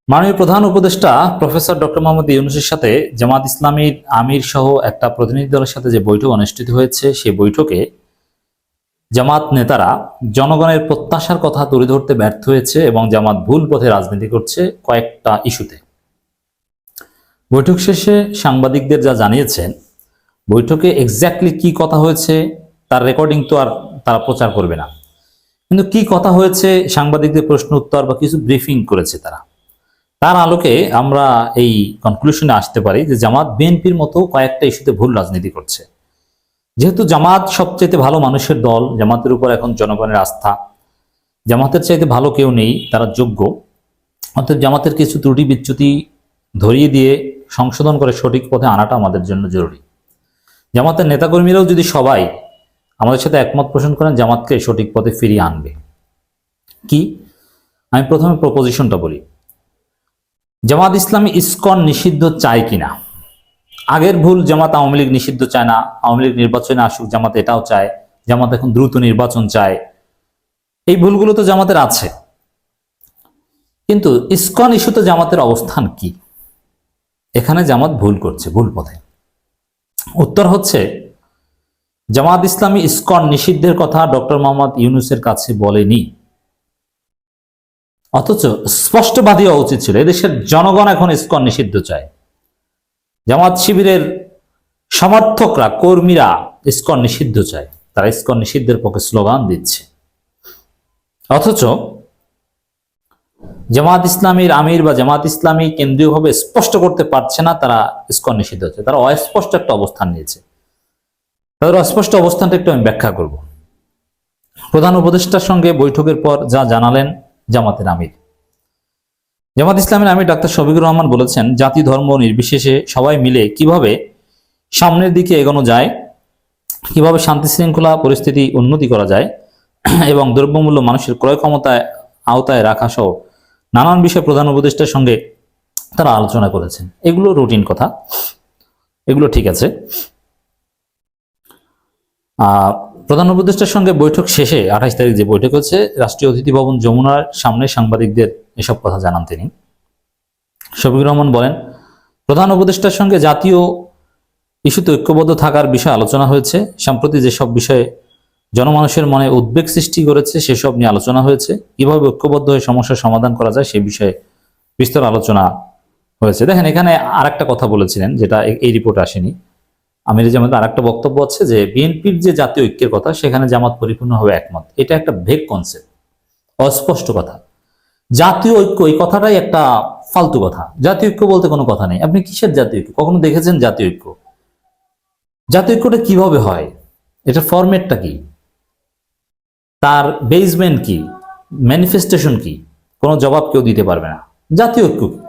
মাননীয় প্রধান উপদেষ্টা প্রফেসর ডক্টর মোহাম্মদ ইউনূসের সাথে জামাত ইসলামীর আমির সহ একটা প্রতিনিধি দলের সাথে যে বৈঠক অনুষ্ঠিত হয়েছে, সেই বৈঠকে জামাত নেতারা জনগণের প্রত্যাশার কথা তুলে ধরতে ব্যর্থ হয়েছে এবং জামাত ভুল পথে রাজনীতি করছে কয়েকটা ইস্যুতে। বৈঠক শেষে সাংবাদিকদের যা জানিয়েছেন, বৈঠকে এক্স্যাক্টলি কি কথা হয়েছে তার রেকর্ডিং তো আর তারা প্রচার করবে না, কিন্তু কি কথা হয়েছে সাংবাদিকদের প্রশ্ন উত্তর বা কিছু ব্রিফিং করেছে তারা, তার আলোকে আমরা এই কনক্লুশনে আসতে পারি যে জামাত বিএনপির মতো কয়েকটা ইস্যুতে ভুল রাজনীতি করছে। যেহেতু জামাত সবচেয়ে ভালো মানুষের দল, জামাতের উপর এখন জনগণের আস্থা, জামাতের চাইতে ভালো কেউ নেই, তারা যোগ্য। অর্থাৎ জামাতের কিছু ত্রুটি বিচ্যুতি ধরিয়ে দিয়ে সংশোধন করে সঠিক পথে আনাটা আমাদের জন্য জরুরি। জামাতের নেতাকর্মীরাও যদি সবাই আমাদের সাথে একমত পোষণ করেন, জামাতকে সঠিক পথে ফিরিয়ে আনবে। কি, আমি প্রথমে প্রপোজিশনটা বলি। জামাত ইসলামী ইসকন নিষিদ্ধ চায় কিনা? আগের ভুল, জামাত আওয়ামী লীগ নিষিদ্ধ চায় না, আওয়ামী লীগ নির্বাচনে আসুক, জামাত এটাও চায়, জামাত এখন দ্রুত নির্বাচন চায়। এই ভুলগুলো তো জামাতের আছে, কিন্তু ইসকন ইস্যুতে জামাতের অবস্থান কি? এখানে জামাত ভুল করছে, ভুল পথে। উত্তর হচ্ছে, জামাত ইসলামী ইসকন নিষিদ্ধের কথা ডক্টর মোহাম্মদ ইউনূসের কাছে বলেনি, অথচ স্পষ্টবাদী হওয়া উচিত ছিল। এদেশের জনগণ এখন ইসকন নিষিদ্ধ চায়। জামাত শিবিরের সমর্থকরা, কর্মীরা ইসকন নিষিদ্ধ চায়, তারা ইসকন নিষিদ্ধের পক্ষে স্লোগান দিচ্ছে। অথচ জামাত ইসলামীর আমির বা জামাত ইসলামী কেন্দ্রীয়ভাবে স্পষ্ট করতে পারছে না তারা ইসকন নিষিদ্ধ চায়, তারা অস্পষ্ট একটা অবস্থান নিয়েছে। তাদের অস্পষ্ট অবস্থানটা একটু আমি ব্যাখ্যা করব। প্রধান উপদেষ্টার সঙ্গে বৈঠকের পর যা জানালেন জামাতের আমির, জামাত ইসলামের আমির ডাক্তার শফিকুর রহমান বলেছেন, জাতি ধর্ম নির্বিশেষে সবাই মিলে কিভাবে সামনের দিকে এগোনো যায়, কিভাবে শান্তি শৃঙ্খলা পরিস্থিতি উন্নতি করা যায় এবং দ্রব্যমূল্য মানুষের ক্রয় ক্ষমতায় আওতায় রাখা সহ নানান বিষয়ে প্রধান উপদেষ্টার সঙ্গে তারা আলোচনা করেছেন। এগুলো রুটিন কথা, এগুলো ঠিক আছে। প্রধান উপদেষ্টার সঙ্গে বৈঠক শেষে 28 তারিখ যে বৈঠক হচ্ছে, রাষ্ট্রীয় অতিথি ভবন যমুনার সামনে সাংবাদিকদের এসব কথা জানান তিনি। শফিকুর রহমান বলেন, প্রধান উপদেষ্টার সঙ্গে জাতীয় ইস্যুতে ঐক্যবদ্ধ থাকার বিষয়ে আলোচনা হয়েছে। সম্প্রতি যেসব বিষয়ে জনমানুষের মনে উদ্বেগ সৃষ্টি করেছে সেসব নিয়ে আলোচনা হয়েছে। কিভাবে ঐক্যবদ্ধ হয়ে সমস্যার সমাধান করা যায় সে বিষয়ে বিস্তর আলোচনা হয়েছে। দেখেন, এখানে আরেকটা কথা বলেছিলেন যেটা এই রিপোর্টে আসেনি। আমির জামাতের আরেকটা বক্তব্য আছে যে বিএনপির যে জাতীয় ঐক্যের কথা, সেখানে জামাত পরিপূর্ণভাবে একমত। এটা একটা ভেগ কনসেপ্ট, অস্পষ্ট কথা। জাতীয় ঐক্য এই কথাটাই একটা ফালতু কথা। জাতীয় ঐক্য বলতে কোনো কথা নেই। আপনি কিসের জাতীয় ঐক্য? কখনো দেখেছেন জাতীয় ঐক্য? জাতীয় ঐক্যটা কিভাবে হয়? এটা ফরম্যাটটা কি? তার বেসমেন্ট কি? ম্যানিফেস্টেশন কি? কোনো জবাব কেউ দিতে পারবে না। জাতীয় ঐক্য কি?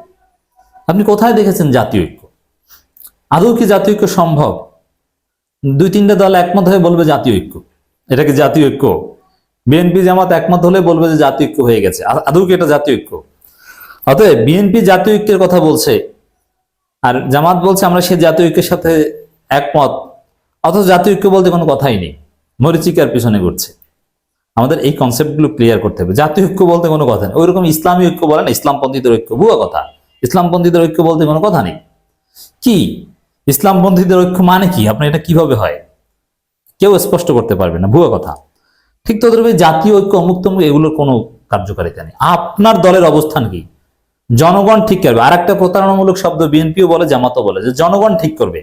আপনি কোথায় দেখেছেন জাতীয় ঐক্য? আদৌ কি জাতীয় ঐক্য সম্ভব? 2-3টা দল একমত হয়ে বলবে জাতীয় ঐক্য, এটা কি জাতীয় ঐক্য? বিএনপি জামাত একমত হলে বলবে যে জাতীয় ঐক্য হয়ে গেছে। আদৌ কি এটা জাতীয় ঐক্য? অতএব বিএনপি জাতীয় ঐক্যের কথা বলছে আর জামাত বলছে আমরা সেই জাতীয় ঐক্যের সাথে একমত, অথচ জাতীয় ঐক্য বলতে কোনো কথাই নেই, মরিচিকার পিছনে ঘুরছে। আমাদের এই কনসেপ্টগুলো ক্লিয়ার করতে হবে। জাতীয় ঐক্য বলতে কোনো কথা নেই। ওইরকম ইসলামী ঐক্য বলে না, ইসলামপন্থীদের ঐক্য, ভুয়া কথা। ইসলামপন্থীদের ঐক্য বলতে কোনো কথা নেই। কি ইসলামপন্থীদের ঐক্য মানে কি? আপনার এটা কিভাবে হয়? কেউ স্পষ্ট করতে পারবে না, ভুয়া কথা। ঠিক তদ্রুপ জাতীয় ঐক্য, অমুক তমুক, এগুলোর কোনো কার্যকারিতা নেই। আপনার দলের অবস্থান কি? জনগণ ঠিক করবে। আর একটা প্রতারণামূলক শব্দ বিএনপিও বলে, জামাতও বলে, যে জনগণ ঠিক করবে।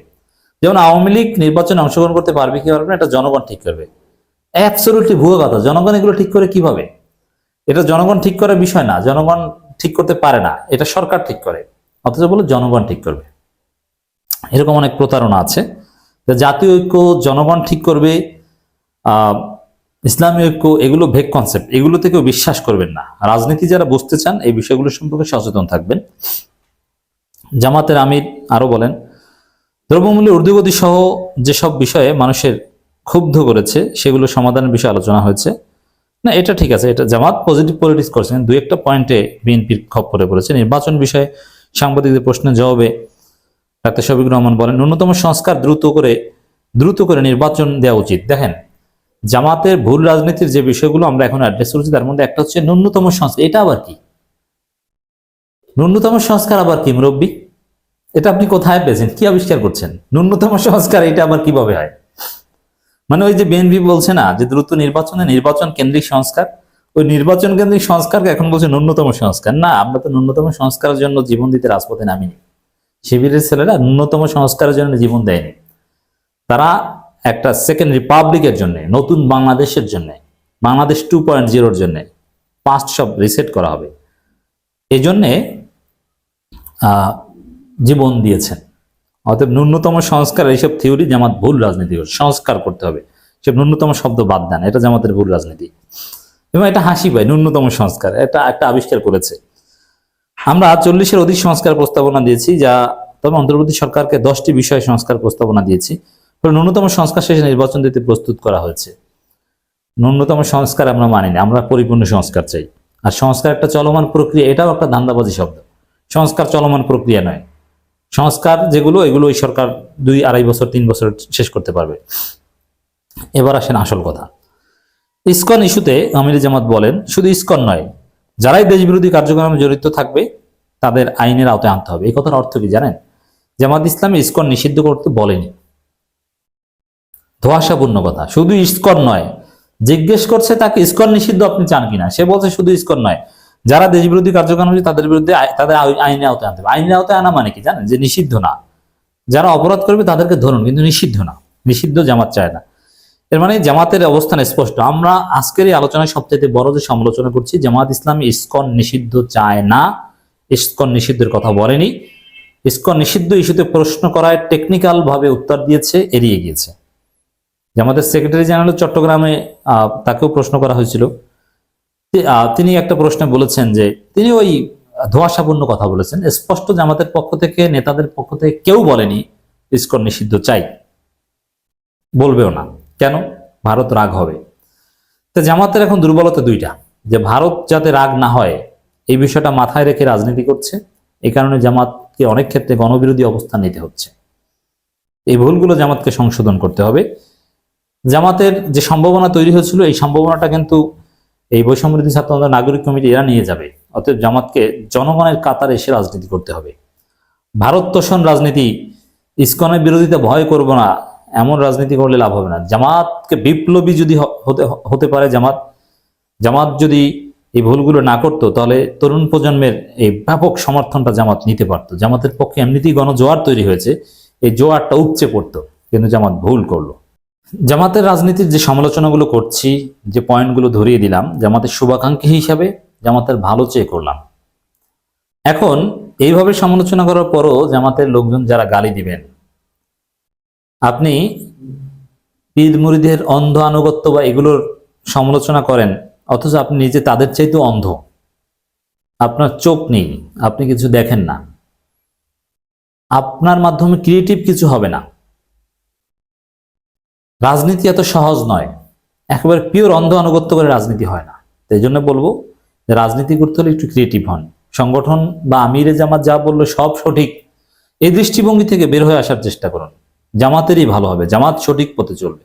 যেমন আওয়ামী লীগ নির্বাচনে অংশগ্রহণ করতে পারবে কি পারবে না, এটা জনগণ ঠিক করবে। অ্যাবসলিউটলি ভুয়া কথা। জনগণ এগুলো ঠিক করে কিভাবে? এটা জনগণ ঠিক করার বিষয় না, জনগণ ঠিক করতে পারে না, এটা সরকার ঠিক করে। অথচ বলে জনগণ ঠিক করবে। এরকম অনেক প্রতারণা আছে। জাতীয় ঐক্য জনগণ ঠিক করবে, ইসলামী ঐক্য, এগুলো ভেগ কনসেপ্ট, এগুলো থেকেও বিশ্বাস করবেন না। রাজনীতি যারা বুঝতে চান এই বিষয়গুলো সম্পর্কে সচেতন থাকবেন। জামাতের আমির আরো বলেন, দ্রব্যমূল্যের ঊর্ধ্বগতি সহ যেসব বিষয়ে মানুষের ক্ষুব্ধ করেছে সেগুলো সমাধানের বিষয়ে আলোচনা হয়েছে। না, এটা ঠিক আছে, এটা জামাত পজিটিভ পলিটিক্স করছেন। 2-1টা পয়েন্টে বিএনপির খপ্পরে পড়েছে। নির্বাচন বিষয়ে সাংবাদিকদের প্রশ্নের জবাবে ডাক্তার শফিকুর রহমান বলেন, ন্যূনতম সংস্কার দ্রুত করে নির্বাচন দেওয়া উচিত। দেখেন, জামাতের ভুল রাজনীতির যে বিষয়গুলো আমরা এখন অ্যাড্রেস করছি তার মধ্যে একটা হচ্ছে ন্যূনতম সংস্কার। এটা আবার কি? ন্যূনতম সংস্কার আবার কি মুরব্বী? এটা আপনি কোথায় পেয়েছেন? কি আবিষ্কার করছেন? ন্যূনতম সংস্কার এটা আবার কিভাবে হয়? মানে ওই যে বিএনপি বলছে না যে দ্রুত নির্বাচন কেন্দ্রিক সংস্কার, ওই নির্বাচন কেন্দ্রিক সংস্কারকে এখন বলছে ন্যূনতম সংস্কার। না, আমরা তো ন্যূনতম সংস্কারের জন্য জীবন দিতে রাজপথে নামিনি। শিবিরের ছেলেরা ন্যূনতম সংস্কারের জন্য জীবন দেয়নি, তারা একটা সেকেন্ড রিপাবলিকের জন্য, নতুন বাংলাদেশের জন্য, বাংলাদেশ 2.0-র জন্য পাস্ট সব রিসেট করা হবে, এই জন্যে জীবন দিয়েছেন। অতএব ন্যূনতম সংস্কার এইসব থিওরি জামাত ভুল রাজনীতি, সংস্কার করতে হবে, সে ন্যূনতম শব্দ বাদ দেন, এটা জামাতের ভুল রাজনীতি। এবং এটা হাসি পায়, ন্যূনতম সংস্কার এটা একটা আবিষ্কার করেছে। আমরা 40-এর অধিক সংস্কার প্রস্তাবনা দিয়েছি, যা তবে অন্তর্বর্তী সরকারকে 10টি বিষয়ে সংস্কার প্রস্তাবনা দিয়েছি। ন্যূনতম সংস্কার শেষে নির্বাচন দিতে প্রস্তুত করা হয়েছে। ন্যূনতম সংস্কার আমরা মানি না, আমরা পরিপূর্ণ সংস্কার চাই। আর সংস্কার একটা চলমান প্রক্রিয়া, এটাও একটা ধান্দাবাজি শব্দ। সংস্কার চলমান প্রক্রিয়া নয়, সংস্কার যেগুলো এগুলো ওই সরকার 2-2.5 বছর 3 বছর শেষ করতে পারবে। এবার আসেন আসল কথা। ইসকন ইস্যুতে আমির জামাত বলেন, শুধু ইসকন নয়, যারাই দেশবিরোধী কার্যক্রমে জড়িত থাকবে তাদের আইনের আওতায় আনতে হবে। এই কথার অর্থ কি জানেন? জামাত ইসলামী ইসকন নিষিদ্ধ করতে বলেনি, ধোঁয়াশাপূর্ণ কথা। শুধু ইসকন নয়, জিজ্ঞেস করছে তাকে ইসকন নিষিদ্ধ আপনি চান কিনা, সে বলছে শুধু ইসকন নয়, যারা দেশবিরোধী কার্যক্রম তাদের বিরুদ্ধে তাদের আইনের আওতায় আনতে হবে। আইনের আওতায় আনা মানে কি জানেন? যে নিষিদ্ধ না, যারা অপরাধ করবে তাদেরকে ধরুন, কিন্তু নিষিদ্ধ না। নিষিদ্ধ জামাত চায় না। এর মানে জামাতের অবস্থান স্পষ্ট। আমরা আজকের এই আলোচনায় সবচেয়ে বড় যে সমালোচনা করছি, জামাত ইসলামী ইসকন নিষিদ্ধ চায় না, ইসকন নিষিদ্ধের কথা বলেনি। ইসকন নিষিদ্ধ ইস্যুতে প্রশ্ন করায় টেকনিক্যাল ভাবে উত্তর দিয়েছে, এড়িয়ে গিয়েছে। জামাতের সেক্রেটারি জেনারেল চট্টগ্রামে তাকেও প্রশ্ন করা হয়েছিল, তিনি একটা প্রশ্নে বলেছেন যে তিনি ওই ধোঁয়াশাপূর্ণ কথা বলেছেন। স্পষ্ট জামাতের পক্ষ থেকে, নেতাদের পক্ষ থেকে কেউ বলেনি ইসকন নিষিদ্ধ চাই, বলবেও না। কেন? ভারত রাগ হবে। তো জামাতের এখন দুর্বলতা দুইটা, যে ভারত যাতে রাগ না হয় এই বিষয়টা মাথায় রেখে রাজনীতি করছে, এই কারণে জামাতকে অনেক ক্ষেত্রে গণবিরোধী অবস্থান নিতে হচ্ছে। এই ভুলগুলো জামাতকে সংশোধন করতে হবে। জামাতের যে সম্ভাবনা তৈরি হয়েছিল, এই সম্ভাবনাটা কিন্তু এই বৈষম্যবিরোধী ছাত্র আন্দোলন নাগরিক কমিটি এরা নিয়ে যাবে। অতএব জামাতকে জনগণের কাতারে এসে রাজনীতি করতে হবে। ভারত তোষণ রাজনীতি, ইসকনের বিরোধিতা ভয় করব না, এমন রাজনীতি করলে লাভ হবে না। জামাতকে বিপ্লবী যদি হতে পারে, জামাত যদি এই ভুলগুলো না করতো, তাহলে তরুণ প্রজন্মের এই ব্যাপক সমর্থনটা জামাত নিতে পারতো। জামাতের পক্ষে এমনিতেই গণজোয়ার তৈরি হয়েছে, এই জোয়ারটা উপচে পড়তো, কিন্তু জামাত ভুল করলো। জামাতের রাজনীতির যে সমালোচনাগুলো করছি, যে পয়েন্টগুলো ধরিয়ে দিলাম, জামাতের শুভাকাঙ্ক্ষী হিসাবে জামাতের ভালো চেয়ে করলাম। এখন এইভাবে সমালোচনা করার পরও জামাতের লোকজন যারা গালি দিবেন, আপনি পীর মুরিদের অন্ধ আনুগত্য বা এগুলোর সমালোচনা করেন, অথচ আপনি নিজে তাদের চাইতেও অন্ধ, আপনার চোখ নেই, আপনি কিছু দেখেন না, আপনার মাধ্যমে ক্রিয়েটিভ কিছু হবে না। রাজনীতি এত সহজ নয়, একেবারে পিওর অন্ধ আনুগত্য করে রাজনীতি হয় না। তাই জন্য বলবো যে রাজনীতি করতে হলে একটু ক্রিয়েটিভ হন। সংগঠন বা আমিরে জামাত যা বললো সব সঠিক, এই দৃষ্টিভঙ্গি থেকে বের হয়ে আসার চেষ্টা করুন, জামাতেরই ভালো হবে, জামাত সঠিক পথে চলবে।